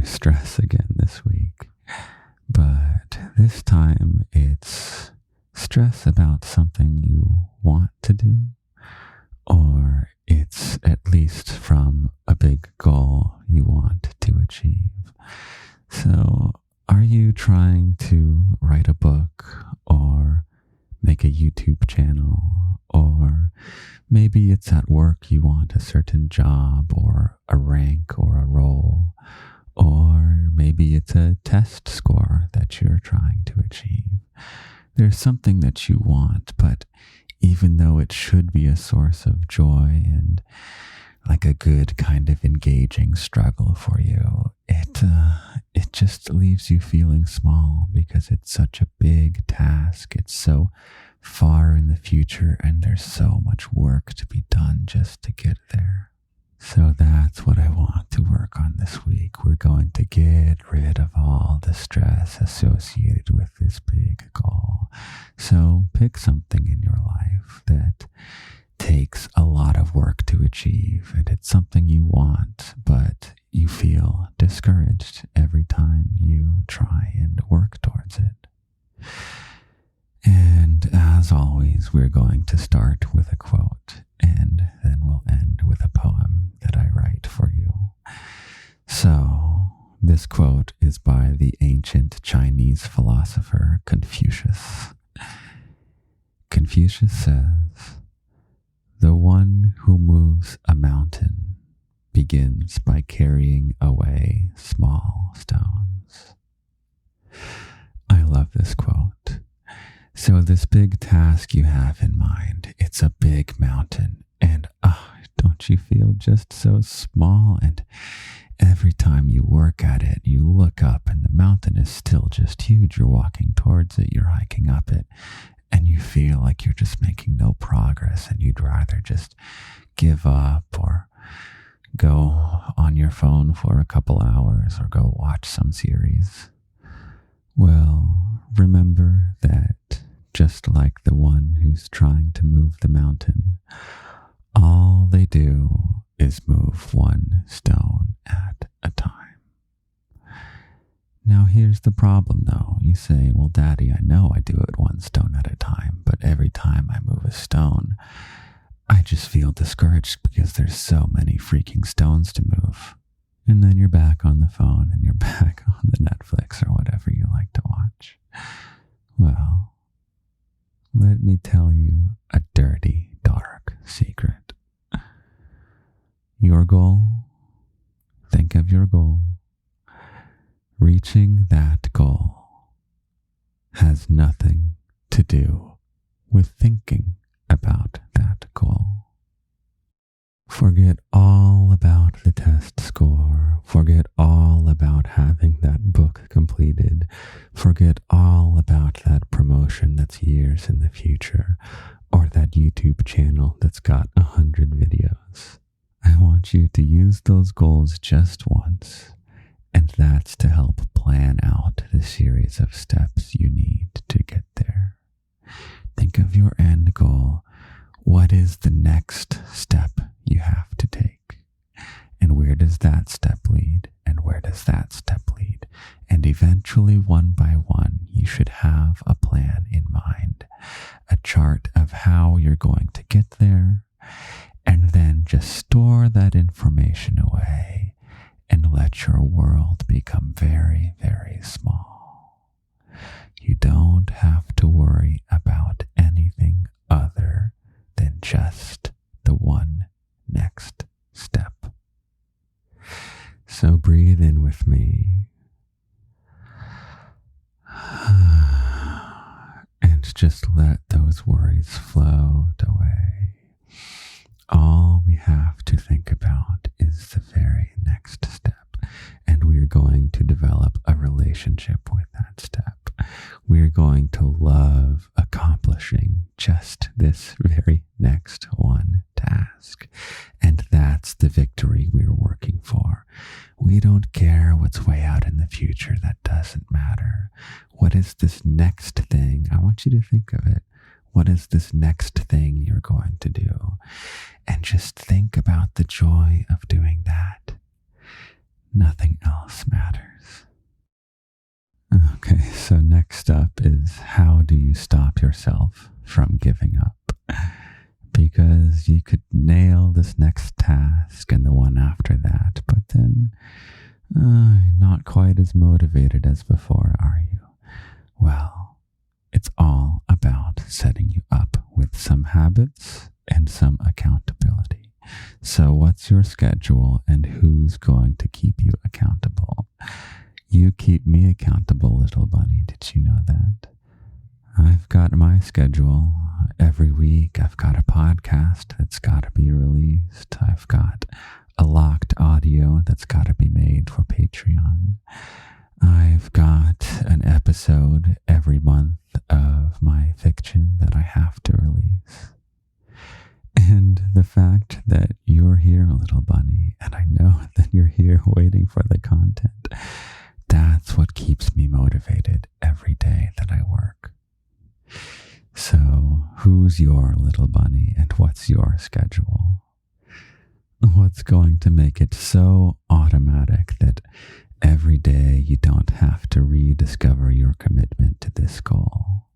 through stress again this week, but this time it's stress about something you want to do, or it's at least from a big goal you want to achieve. So, are you trying to write a book or make a YouTube channel, or maybe it's at work you want a certain job or a rank or a role, or maybe it's a test score that you're trying to achieve. There's something that you want, but even though it should be a source of joy and like a good kind of engaging struggle for you, it just leaves you feeling small because it's such a big task. It's so far in the future and there's so much work to be done just to get there. So that's what I want to work on this week. We're going to get rid of all the stress associated with this big goal. So pick something in your life that takes a lot of work to achieve, and it's something you want, but you feel discouraged every time you try and work towards it. And as always, we're going to start with a quote, and then we'll end with a poem that I write for you. So, this quote is by the ancient Chinese philosopher Confucius. Confucius says, "The one who moves a mountain begins by carrying away small stones." I love this quote. So this big task you have in mind, it's a big mountain, and don't you feel just so small? And every time you work at it, you look up and the mountain is still just huge. You're walking towards it, you're hiking up it, and you feel like you're just making no progress, and you'd rather just give up or go on your phone for a couple hours or go watch some series. Well, remember that just like the one who's trying to move the mountain, all they do is move one stone at a time. Now here's the problem though. You say, well, Daddy, I know I do it one stone at a time, but every time I move a stone, I just feel discouraged because there's so many freaking stones to move. And then you're back on the phone and you're back on the Netflix or whatever you like to watch. Well, let me tell you a dirty, dark secret. Your goal, think of your goal. Reaching that goal has nothing to do with thinking about that goal. Forget all about the test score. Forget all about having that book completed. Forget all about that promotion that's years in the future, or that YouTube channel that's got 100 videos. I want you to use those goals just once, and that's to help plan out the series of steps you need to get there. Think of your end goal. What is the next step you have to take? And where does that step lead? And where does that step lead? And eventually, one by one, you should have a plan in mind, a chart of how you're going to get there, and then just store that information away and let your world become very, very small. You don't have to worry about anything other than just the one next step. So breathe in with me and just let those worries float away. All we have to think about is the very next step, and we're going to develop a relationship with that step. We're going to love accomplishing just this very next one task, and that's the victory we're working for. We don't care what's way out in the future. That doesn't matter. What is this next thing? I want you to think of it. What is this next thing you're going to do? And just think about the joy of doing that. nothing else matters. Okay, so next up is, how do you stop yourself from giving up? Because you could nail this next task and the one after that, but then not quite as motivated as before, are you? Well, it's all about setting you up with some habits and some accountability. So what's your schedule and who's going to keep you accountable? You keep me accountable, little bunny. Did you know that? I've got my schedule. Every week I've got a podcast that's got to be released. I've got a locked audio that's got to be made for Patreon. I've got an episode every month of my fiction that I have to release. And the fact that you're here, little bunny, and I know that you're here waiting for the content, that's what keeps me motivated every day that I work. So, who's your little bunny and what's your schedule? What's going to make it so automatic that every day you don't have to rediscover your commitment to this goal?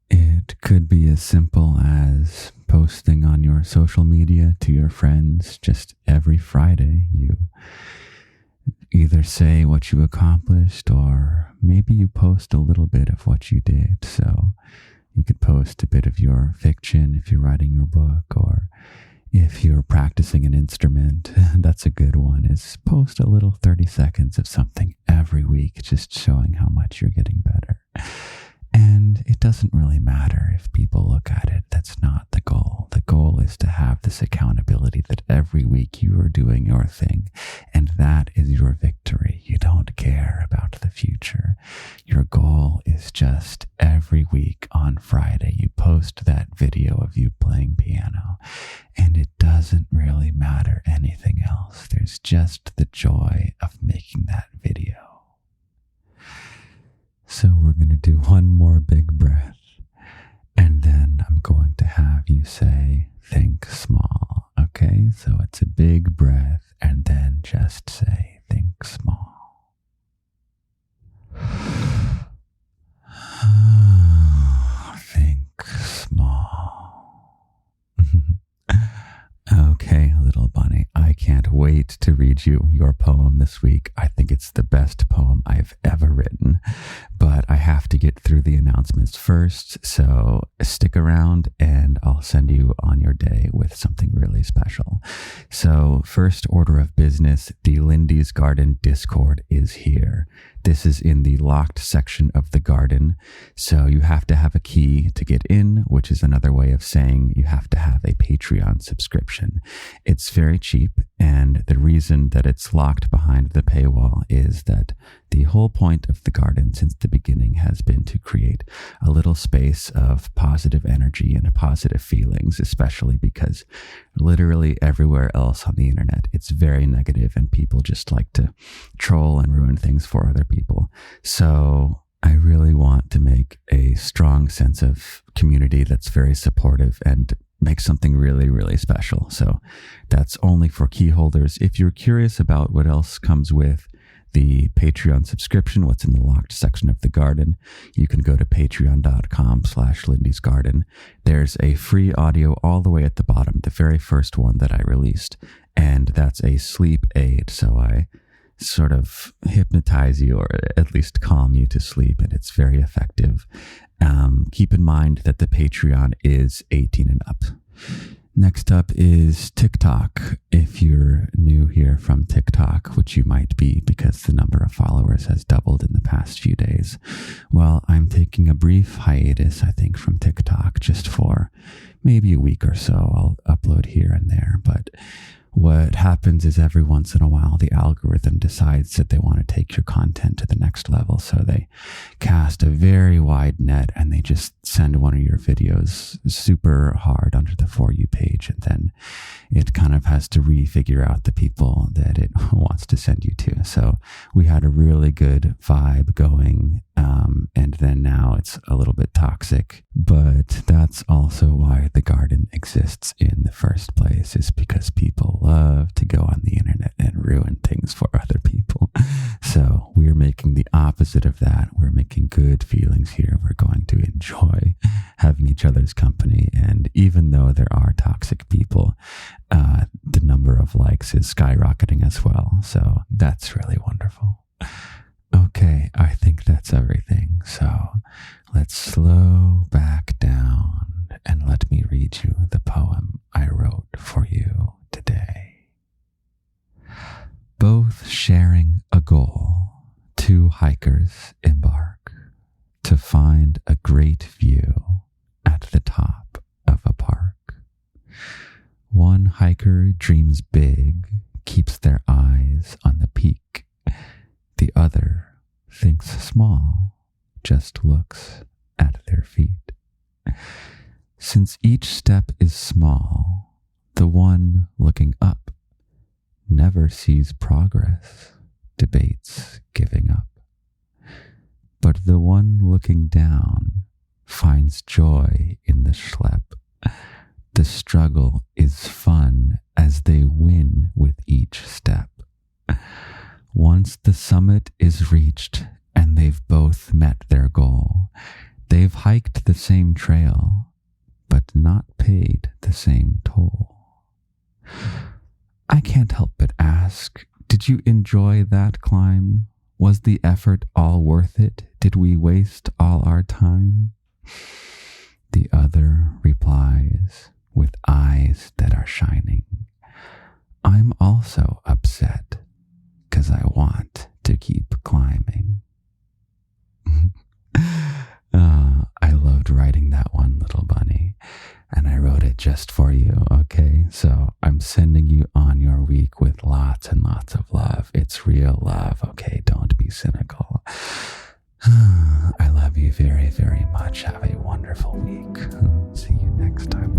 It could be as simple as posting on your social media to your friends just every Friday. You either say what you accomplished, or maybe you post a little bit of what you did. So you could post a bit of your fiction if you're writing your book, or if you're practicing an instrument. That's a good one, is post a little 30 seconds of something every week, just showing how much you're getting better. And it doesn't really matter if people look at it. That's not the goal. The goal is to have this accountability that every week you are doing your thing, and that is your victory. You don't care about the future. Your goal is just every week on Friday, you post that video of you playing piano, and it doesn't really matter anything else. There's just the joy of making that video. So we're going to do one more big breath, and then I'm going to have you say, think small. Okay, so it's a big breath, and then just say, think small. Think small. Okay, little bunny, I can't wait to read you your poem this week. I think it's the best poem I've ever written, but I have to get through the announcements first, so stick around and I'll send you on your day with something really special. So first order of business, the Lindy's Garden Discord is here. This is in the locked section of the garden, so you have to have a key to get in, which is another way of saying you have to have a Patreon subscription. It's very cheap, and the reason that it's locked behind the paywall is that the whole point of the garden since the beginning has been to create a little space of positive energy and positive feelings, especially because literally everywhere else on the internet, it's very negative and people just like to troll and ruin things for other people. So I really want to make a strong sense of community that's very supportive and make something really, really special. So that's only for key holders. If you're curious about what else comes with the Patreon subscription, what's in the locked section of the garden, you can go to patreon.com/Lindy's Garden. There's a free audio all the way at the bottom, the very first one that I released, and that's a sleep aid. So I sort of hypnotize you, or at least calm you to sleep, and it's very effective. Keep in mind that the Patreon is 18 and up. Next up is TikTok. If you're new here from TikTok, which you might be because the number of followers has doubled in the past few days, well, I'm taking a brief hiatus, I think, from TikTok just for maybe a week or so. I'll upload here and there, but what happens is every once in a while, the algorithm decides that they want to take your content to the next level. So they cast a very wide net and they just send one of your videos super hard onto the For You page. And then it kind of has to refigure out the people that it wants to send you to. So we had a really good vibe going. And then now it's a little bit toxic, but that's also why the garden exists in the first place, is because people love to go on the internet and ruin things for other people. of that. We're making good feelings here. We're going to enjoy having each other's company. And even though there are toxic people, the number of likes is skyrocketing as well. So that's really wonderful. Okay, I think that's everything. So let's slow back down and let me read you the poem I wrote for you today. Both sharing a goal, two hikers embark to find a great view at the top of a park. One hiker dreams big, keeps their eyes on the peak. The other thinks small, just looks at their feet. Since each step is small, the one looking up never sees progress, debates giving up. But the one looking down finds joy in the schlep. The struggle is fun as they win with each step. Once the summit is reached and they've both met their goal, they've hiked the same trail, but not paid the same toll. I can't help but ask, did you enjoy that climb? Was the effort all worth it? Did we waste all our time? The other replies with eyes that are shining, I'm also upset, 'cause I want to keep climbing. I loved writing that one, little bunny, and I wrote it just for you, okay? So I'm sending you on your week with lots and lots of love. It's real love, okay? Don't be cynical. I love you very, very much. Have a wonderful week. See you next time.